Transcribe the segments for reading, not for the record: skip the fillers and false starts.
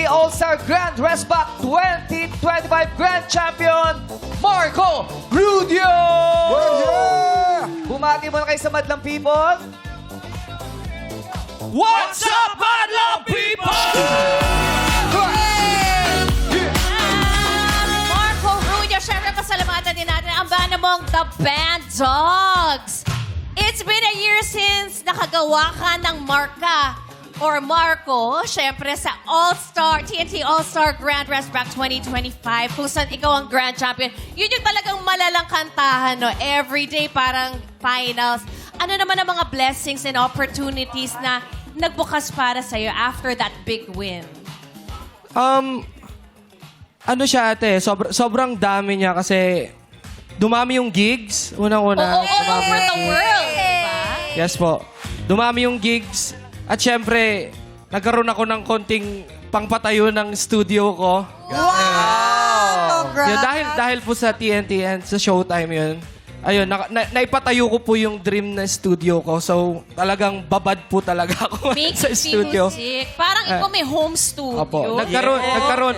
All-Star Grand Resback 2025 Grand Champion, Marco Rudio! Bumati muna kayo sa Madlang People. What's up, Madlang People? Marco Rudio, syempre pasalamatan din natin ang banda mong The Band Dogs. It's been a year since nakagawa ka ng marka or Marco, syempre sa All-Star, TNT All-Star Grand Resback 2025 kung saan ikaw ang Grand Champion. Yun yung talagang malalang kantahan, no? Everyday parang finals. Ano naman ang mga blessings and opportunities na nagbukas para sa'yo after that big win? Ano siya ate, sobrang dami niya kasi dumami yung gigs, unang-una. Oo, all over the world, diba? Yes po. Dumami yung gigs. At syempre, nagkaroon ako ng konting pangpatayo ng studio ko. Wow! Yun, dahil po sa TNT and sa Showtime yun. Ayun, naipatayo ko po yung dream na studio ko. So, talagang babad po talaga ako Make sa studio. music. Parang ikaw may home studio. Opo.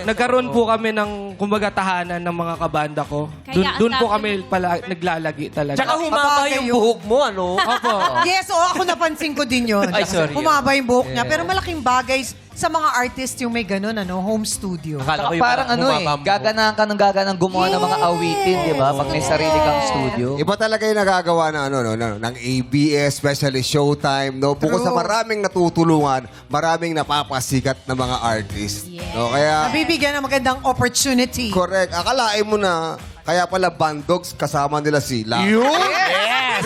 Nagkaroon po kami ng kumbaga tahanan ng mga kabanda ko. Kaya Doon po ang kami naglalagi talaga. Tsaka humaba yung buhok mo, ano? Opo. Yes, ako napansin ko din yun. Ay, sorry. Humaba yung buhok niya. Pero malaking bagay sa mga artist yung may ganun, home studio. Akala ko yung Parang ano humaba ang buhok. gaganahan ka ng gaganang gumawa ng mga awitin, di ba? Pag may sarili kang studio. Iba talaga yung nagagawa ng ABS, especially Showtime, no? Bukod sa maraming natutulungan, maraming napapasikat na mga artist. No? Kaya, Nabibigyan ng magandang opportunity. correct. Akalain mo na, kaya pala Bandogs kasama nila sila. Yes!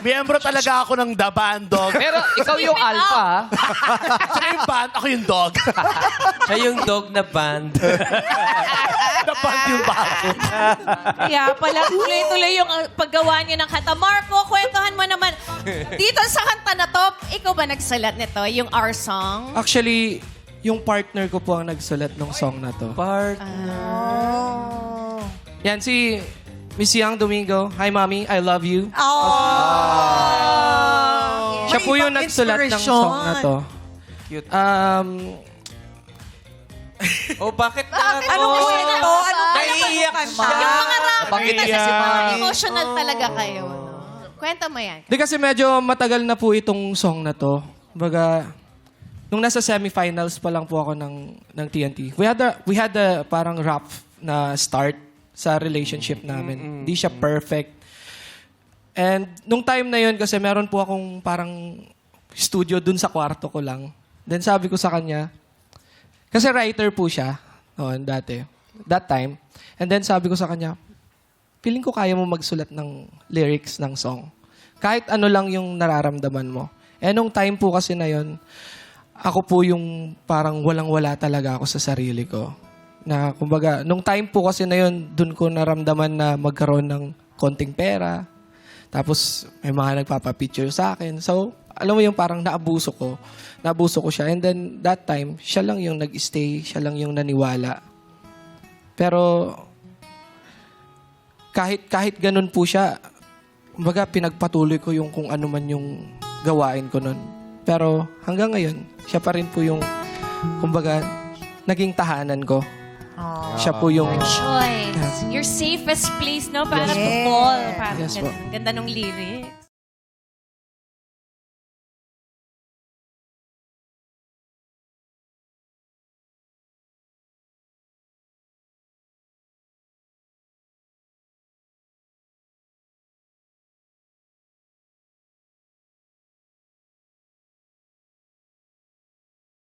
Miyembro talaga ako ng The Band Dog. Pero ikaw yung alpha, ha? Siya yung band, ako yung dog. Siya yung dog na band. The band yung bago. Kaya pala tuloy-tuloy yung paggawa niyo ng kanta. Marco, kwentuhan mo naman. Dito sa kanta na to, ikaw ba nagsalat nito? Yung Our Song? Actually, yung partner ko po ang nagsulat ng song na to. Yan, si Miss Yang Domingo. Hi, Mommy. I love you. Siya po yung nagsulat ng song na to. Cute. Oh, bakit Ano kasi ito? Naiiyak siya. Yung mga rap, Bakit kasi yan? mga emotional talaga kayo. No? Kwento mo yan. Di kasi medyo matagal na po itong song na to. Baga, nung nasa semifinals pa lang po ako ng TNT, we had a parang rough na start sa relationship namin. Hindi siya perfect. And nung time na yun, kasi meron po akong parang studio dun sa kwarto ko lang. Then sabi ko sa kanya, kasi writer po siya noon dati, that time. And then sabi ko sa kanya, feeling ko kaya mo magsulat ng lyrics ng song. Kahit ano lang yung nararamdaman mo. Eh nung time po kasi na yun, ako po yung parang walang-wala talaga ako sa sarili ko. Na kumbaga, nung time po kasi na yun, dun ko naramdaman na magkaroon ng konting pera. Tapos may mga nagpapapicture sa akin. So, alam mo yung parang naabuso ko. Naabuso ko siya. And then that time, siya lang yung nag-stay, siya lang yung naniwala. Pero kahit ganun po siya, kumbaga pinagpatuloy ko yung kung ano man yung gawain ko nun. Pero hanggang ngayon, siya pa rin po yung, kumbaga, naging tahanan ko. Siya po yung... Choice. Your safest place, no? Para Yes, to po. fall. Parang Yes, po. ganda nung lyric.